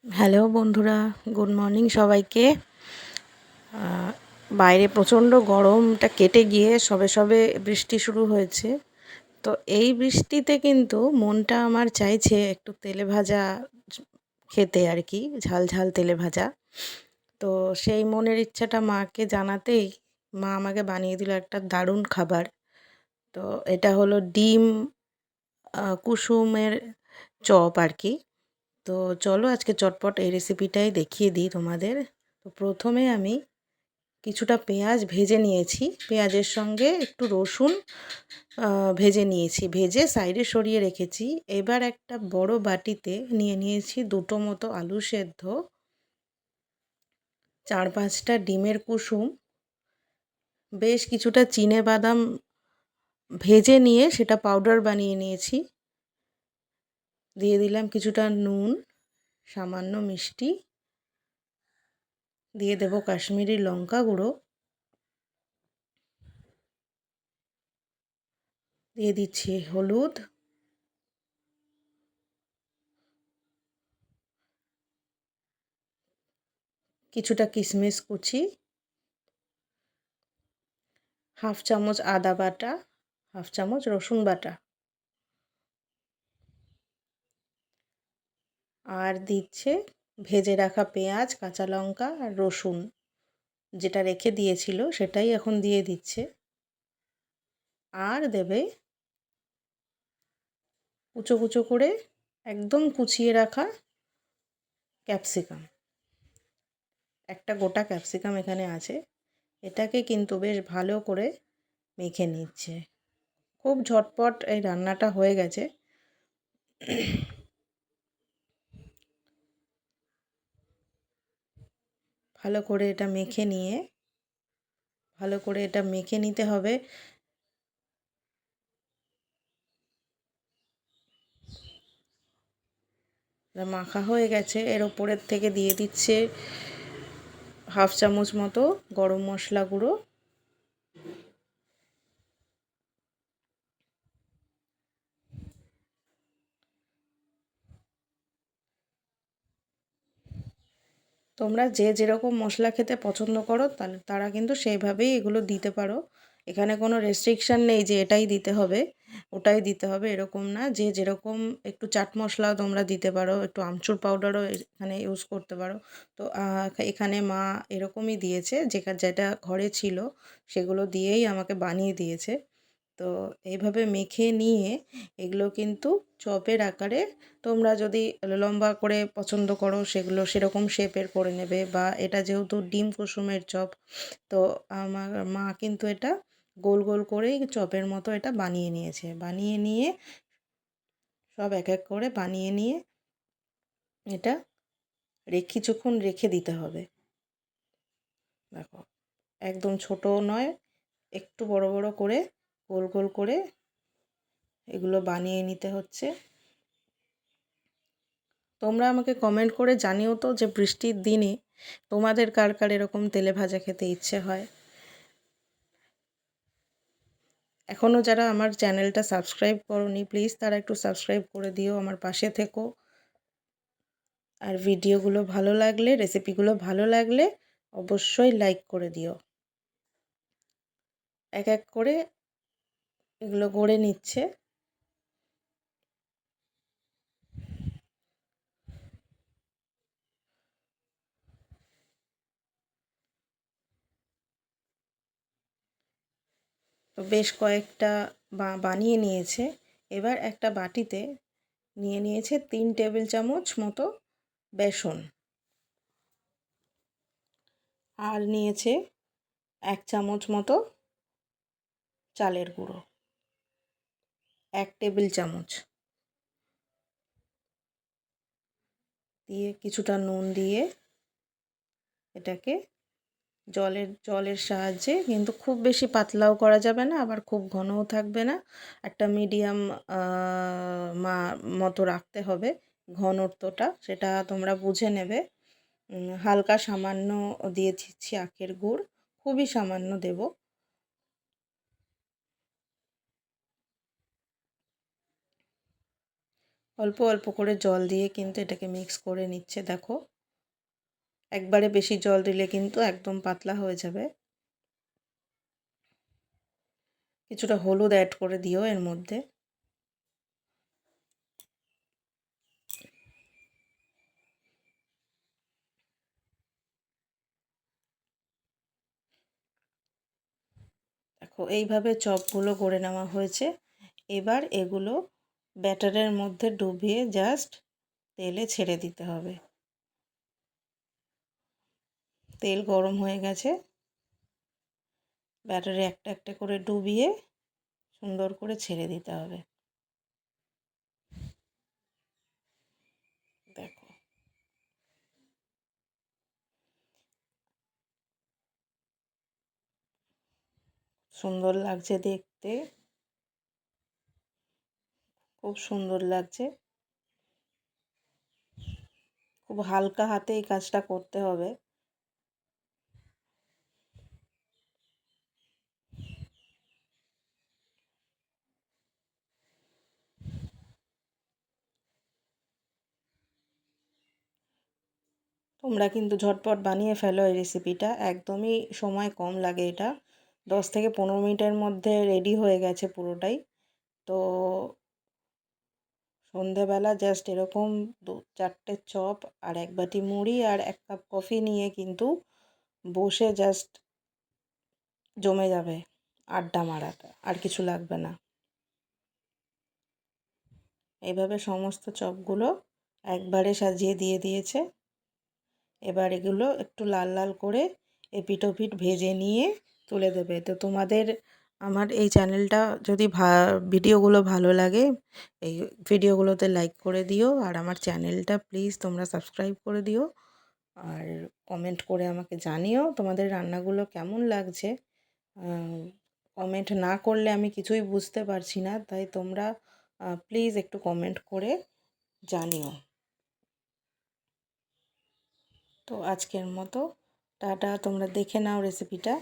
Hello বন্ধুরা, good morning সবাইকে। বাইরে প্রচণ্ড গরমটা কেটে গিয়ে সবে সবে বৃষ্টি শুরু হয়েছে। তো এই বৃষ্টিতে কিন্তু মনটা আমার চাইছে একটু তেলে ভাজা খেতে আর কি, ঝাল ঝাল তেলে ভাজা। তো সেই মনের ইচ্ছাটা মাকে জানাতেই মা আমাকে বানিয়ে দিল একটা দারুণ খাবার। তো এটা হলো ডিম কুসুমের চপ আর কি। তো চলো আজকে চটপট এই রেসিপিটাই দেখিয়ে দিই তোমাদের। তো প্রথমে আমি কিছুটা পেঁয়াজ ভেজে নিয়েছি, পেঁয়াজের সঙ্গে একটু রসুন ভেজে নিয়েছি, ভেজে সাইডে সরিয়ে রেখেছি। এবার একটা বড় বাটিতে নিয়ে নিয়েছি দুটো মতো আলু সেদ্ধ, 4-5টা ডিমের কুসুম, বেশ কিছুটা চিনেবাদাম ভেজে নিয়ে সেটা পাউডার বানিয়ে নিয়েছি, দিয়ে দিলাম কিছুটা নুন, সামান্য মিষ্টি, দিয়ে দেব কাশ্মীরি লঙ্কা গুঁড়ো, দিয়ে দিচ্ছি হলুদ, কিছুটা কিশমিশ কুচি, 1/2 চামচ আদা বাটা, 1/2 চামচ রসুন বাটা, আর দিচ্ছে ভেজে রাখা পেঁয়াজ, কাঁচা লঙ্কা আর রসুন যেটা রেখে দিয়েছিল সেটাই এখন দিয়ে দিচ্ছে। আর দেবে কুচো কুচো করে একদম কুচিয়ে রাখা ক্যাপসিকাম, একটা গোটা ক্যাপসিকাম এখানে আছে। এটাকে কিন্তু বেশ ভালো করে মেখে নিচ্ছে। খুব ঝটপট এই রান্নাটা হয়ে গেছে। ভালো করে এটা মেখে নিতে হবে। মাখা হয়ে গেছে। এর ওপরের থেকে দিয়ে দিচ্ছে 1/2 চামচ মতো গরম মশলা গুঁড়ো, তোমরা যে যেরকম মশলা খেতে পছন্দ করো তারা কিন্তু সেইভাবেই এগুলো দিতে পারো। এখানে কোনো রেস্ট্রিকশান নেই যে এটাই দিতে হবে ওটাই দিতে হবে, এরকম না। যে যেরকম, একটু চাট মশলাও তোমরা দিতে পারো, একটু আমচুর পাউডারও এখানে ইউজ করতে পারো। তো এখানে মা এরকমই দিয়েছে, যেটা ঘরে ছিল সেগুলো দিয়েই আমাকে বানিয়ে দিয়েছে। তো এইভাবে মেখে নিয়ে এগুলো কিন্তু চপের আকারে, তোমরা যদি লম্বা করে পছন্দ করো সেগুলো সেরকম শেপের করে নেবে, বা এটা যেহেতু ডিম কুসুমের চপ, তো আমার মা কিন্তু এটা গোল গোল করেই চপের মতো এটা বানিয়ে নিয়েছে। বানিয়ে নিয়ে সব এক এক করে বানিয়ে নিয়ে এটা কিছুক্ষণ রেখে দিতে হবে। দেখো, একদম ছোটও নয়, একটু বড় বড় করে গোল গোল করে এগুলো বানিয়ে নিতে হচ্ছে। তোমরা আমাকে কমেন্ট করে জানিও তো যে বৃষ্টির দিনে তোমাদের কার কার এরকম তেলে ভাজা খেতে ইচ্ছে হয়। এখনও যারা আমার চ্যানেলটা সাবস্ক্রাইব করোনি, প্লিজ তারা একটু সাবস্ক্রাইব করে দিও, আমার পাশে থেকো। আর ভিডিওগুলো ভালো লাগলে, রেসিপিগুলো ভালো লাগলে অবশ্যই লাইক করে দিও। এক এক করে এগুলো গড়ে নিচ্ছে। তো বেশ কয়েকটা বানিয়ে নিয়েছে। এবার একটা বাটিতে নিয়ে নিয়েছে 3 টেবিল চামচ মতো বেসন, আর নিয়েছে 1 চামচ মতো চালের গুঁড়ো, 1 টেবিল চামচ দিয়ে কিছুটা নুন দিয়ে এটাকে জলের সাহায্যে, কিন্তু খুব বেশি পাতলাও করা যাবে না, আবার খুব ঘনও থাকবে না, একটা মিডিয়াম মতো রাখতে হবে ঘনত্বটা, সেটা তোমরা বুঝে নেবে। হালকা সামান্য দিয়ে দিচ্ছি আখের গুড়, খুবই সামান্য দেব। অল্প অল্প করে জল দিয়ে কিন্তু এটাকে মিক্স করে নিচ্ছে। দেখো, একবারে বেশি জল দিলে কিন্তু একদম পাতলা হয়ে যাবে। কিছুটা হলুদ অ্যাড করে দিও এর মধ্যে। দেখো, এইভাবে চপগুলো গড়ে নেওয়া হয়েছে। এবার এগুলো ব্যাটারের মধ্যে ডুবিয়ে জাস্ট তেলে ছেড়ে দিতে হবে। তেল গরম হয়ে গেছে, ব্যাটারে একটা একটা করে ডুবিয়ে সুন্দর করে ছেড়ে দিতে হবে। দেখো, সুন্দর লাগছে দেখতে, খুব সুন্দর লাগছে। খুব হালকা হাতে এই কাজটা করতে হবে। তোমরা কিন্তু ঝটপট বানিয়ে ফেলো এই রেসিপিটা, একদমই সময় কম লাগে। এটা 10 থেকে 15 মিনিটের মধ্যে রেডি হয়ে গেছে পুরোটাই। তো সন্ধেবেলা জাস্ট এরকম 2-4টে চপ আর 1 বাটি মুড়ি আর 1 কাপ কফি নিয়ে কিন্তু বসে জাস্ট জমে যাবে আড্ডা মারাটা, আর কিছু লাগবে না। এইভাবে সমস্ত চপগুলো একবারে সাজিয়ে দিয়ে দিয়েছে। এবার এগুলো একটু লাল লাল করে এপিঠ ওপিঠ ভেজে নিয়ে তুলে দেবে। তো তোমাদের আমার এই চ্যানেলটা যদি ভিডিওগুলো ভালো লাগে, এই ভিডিওগুলোতে লাইক করে দিও, আর আমার চ্যানেলটা প্লিজ তোমরা সাবস্ক্রাইব করে দিও, আর কমেন্ট করে আমাকে জানিও তোমাদের রান্নাগুলো কেমন লাগছে। কমেন্ট না করলে আমি কিছুই বুঝতে পারছি না, তাই তোমরা প্লিজ একটু কমেন্ট করে জানিও। তো আজকের মতো টাটা, তোমরা দেখে নাও রেসিপিটা।